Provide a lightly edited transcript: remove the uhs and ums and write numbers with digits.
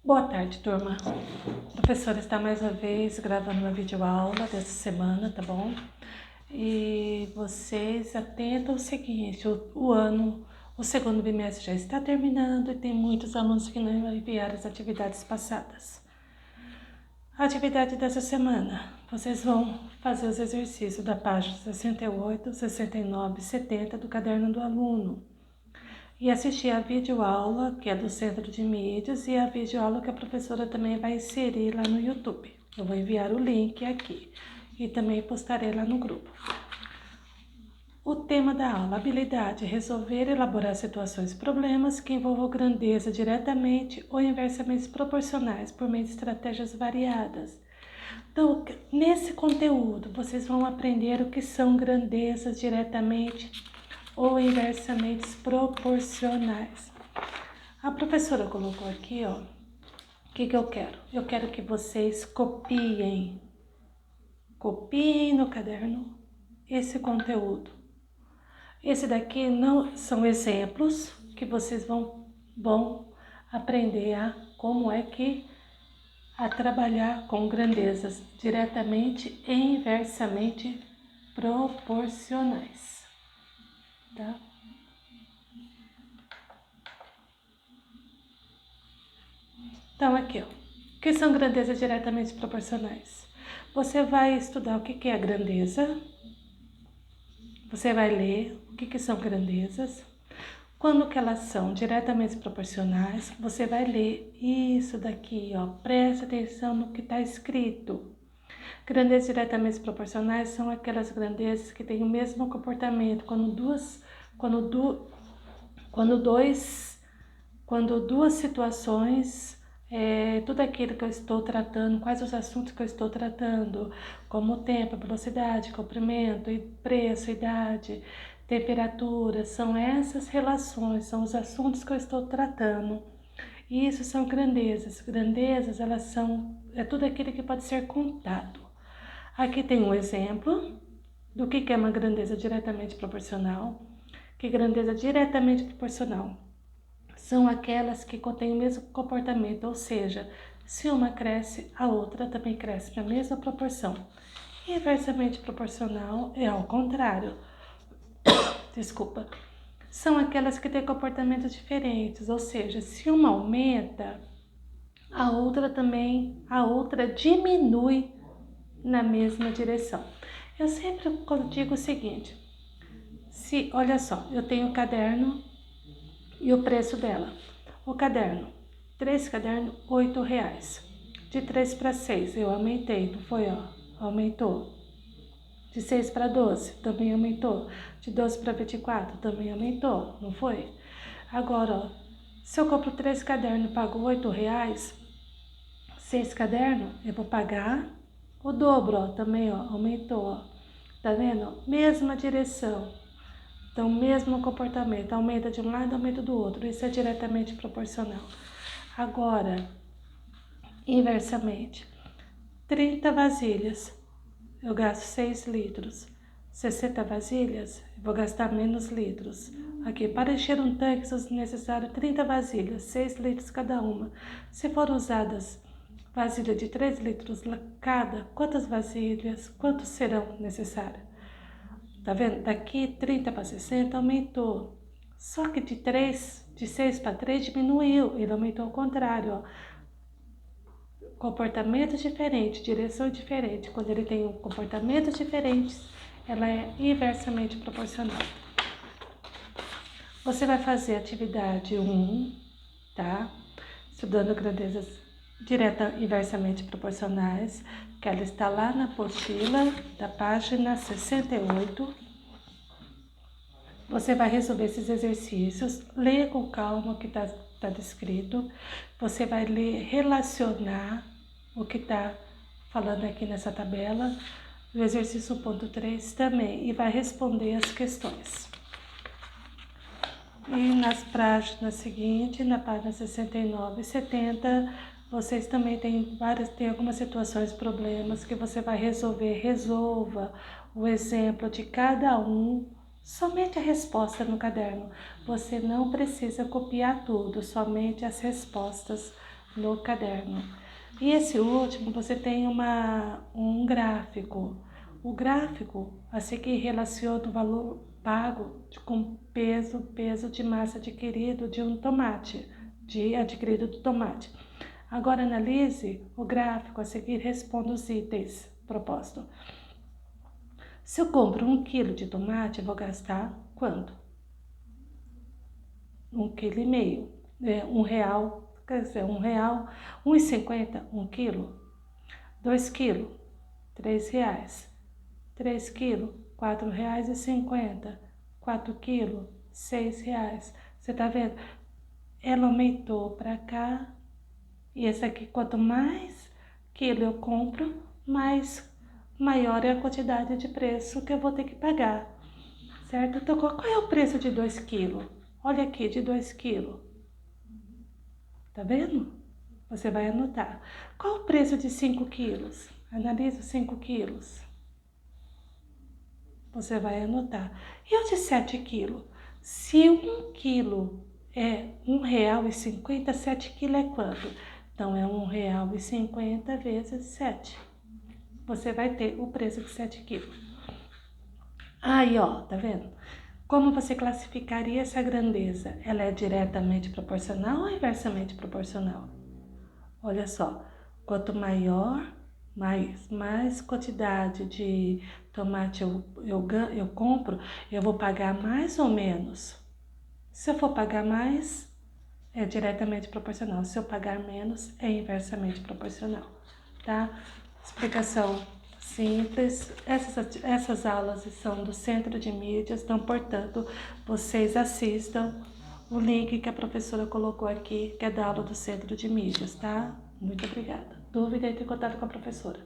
Boa tarde, turma. A professora está mais uma vez gravando uma videoaula dessa semana, tá bom? E vocês atentam o seguinte, o segundo bimestre já está terminando e tem muitos alunos que não enviaram as atividades passadas. A atividade dessa semana, vocês vão fazer os exercícios da página 68, 69 e 70 do caderno do aluno. E assistir a videoaula, que é do Centro de Mídias, e a videoaula que a professora também vai inserir lá no YouTube. Eu vou enviar o link aqui e também postarei lá no grupo. O tema da aula, habilidade, resolver e elaborar situações e problemas que envolvam grandeza diretamente ou inversamente proporcionais por meio de estratégias variadas. Então, nesse conteúdo, vocês vão aprender o que são grandezas diretamente ou inversamente proporcionais. A professora colocou aqui, ó, o que eu quero? Eu quero que vocês copiem no caderno esse conteúdo. Esse daqui não são exemplos que vocês vão aprender como é que a trabalhar com grandezas diretamente e inversamente proporcionais, tá? Então, aqui, ó, o que são grandezas diretamente proporcionais? Você vai estudar o que é a grandeza, você vai ler o que são grandezas, quando que elas são diretamente proporcionais, você vai ler isso daqui, ó, presta atenção no que está escrito. Grandezas diretamente proporcionais são aquelas grandezas que têm o mesmo comportamento quando duas situações, tudo aquilo que eu estou tratando, quais os assuntos que eu estou tratando, como o tempo, a velocidade, comprimento, preço, idade, temperatura, são essas relações, são os assuntos que eu estou tratando. E isso são grandezas. Grandezas, elas são, tudo aquilo que pode ser contado. Aqui tem um exemplo do que é uma grandeza diretamente proporcional. Que grandeza diretamente proporcional são aquelas que contêm o mesmo comportamento, ou seja, se uma cresce, a outra também cresce na mesma proporção. Inversamente proporcional é ao contrário. Desculpa. São aquelas que têm comportamentos diferentes, ou seja, se uma aumenta, a outra diminui na mesma direção. Eu sempre digo o seguinte, olha só, eu tenho um caderno e o preço dela. O caderno, 3 cadernos, R$8. De 3 para 6, eu aumentei, não foi, ó? Aumentou. De 6 para 12, também aumentou. De 12 para 24, também aumentou, não foi? Agora, ó, se eu compro 3 cadernos e pago R$8, 6 cadernos, eu vou pagar o dobro, ó, também, ó, aumentou, ó. Tá vendo? Mesma direção. Então, mesmo comportamento, aumenta de um lado, aumenta do outro. Isso é diretamente proporcional. Agora, inversamente, 30 vasilhas, eu gasto 6 litros. 60 vasilhas, eu vou gastar menos litros. Aqui, para encher um tanque, são necessários 30 vasilhas, 6 litros cada uma. Se for usadas vasilhas de 3 litros cada, quantos serão necessárias? Tá vendo? Daqui 30 para 60 aumentou. Só que de 6 para 3 diminuiu. Ele aumentou ao contrário, ó. Comportamento diferente, direção diferente. Quando ele tem comportamentos diferentes, ela é inversamente proporcional. Você vai fazer a atividade 1, tá? Estudando grandezas inversamente proporcionais, que ela está lá na apostila da página 68. Você vai resolver esses exercícios, leia com calma o que está descrito. Você vai relacionar o que está falando aqui nessa tabela, o exercício 1.3 também, e vai responder as questões. E nas páginas seguintes, na página 69 e 70, vocês também tem algumas situações, problemas que você vai resolver. Resolva o exemplo de cada um, somente a resposta no caderno. Você não precisa copiar tudo, somente as respostas no caderno. E esse último você tem um gráfico. O gráfico a seguir relaciona o valor pago com peso de massa adquirido de um tomate, adquirido do tomate. Agora analise o gráfico a seguir, responda os itens propostos. Se eu compro 1 quilo de tomate, eu vou gastar quanto? 1,5 kg, R$1, quer dizer, R$1, 1,50 1 quilo, 2 quilos, R$3, 3 quilos, R$4,50, 4 quilos, R$6. Você tá vendo? Ela aumentou para cá, e esse aqui, quanto mais quilo eu compro, maior é a quantidade de preço que eu vou ter que pagar, certo? Então, qual é o preço de 2 quilos? Olha aqui, de 2 quilos. Tá vendo? Você vai anotar. Qual o preço de 5 quilos? Analisa os 5 quilos. Você vai anotar. E o de 7 quilos? Se 1 quilo é R$1,50, 7 quilos é quanto? Então, é R$1,50 vezes 7. Você vai ter o preço de 7 quilos. Aí, ó, tá vendo? Como você classificaria essa grandeza? Ela é diretamente proporcional ou inversamente proporcional? Olha só, quanto maior, mais quantidade de tomate eu compro, eu vou pagar mais ou menos. Se eu for pagar mais, é diretamente proporcional. Se eu pagar menos, é inversamente proporcional, tá? Explicação simples. Essas aulas são do Centro de Mídias, então, portanto, vocês assistam o link que a professora colocou aqui, que é da aula do Centro de Mídias, tá? Muito obrigada. Dúvida, entre em contato com a professora.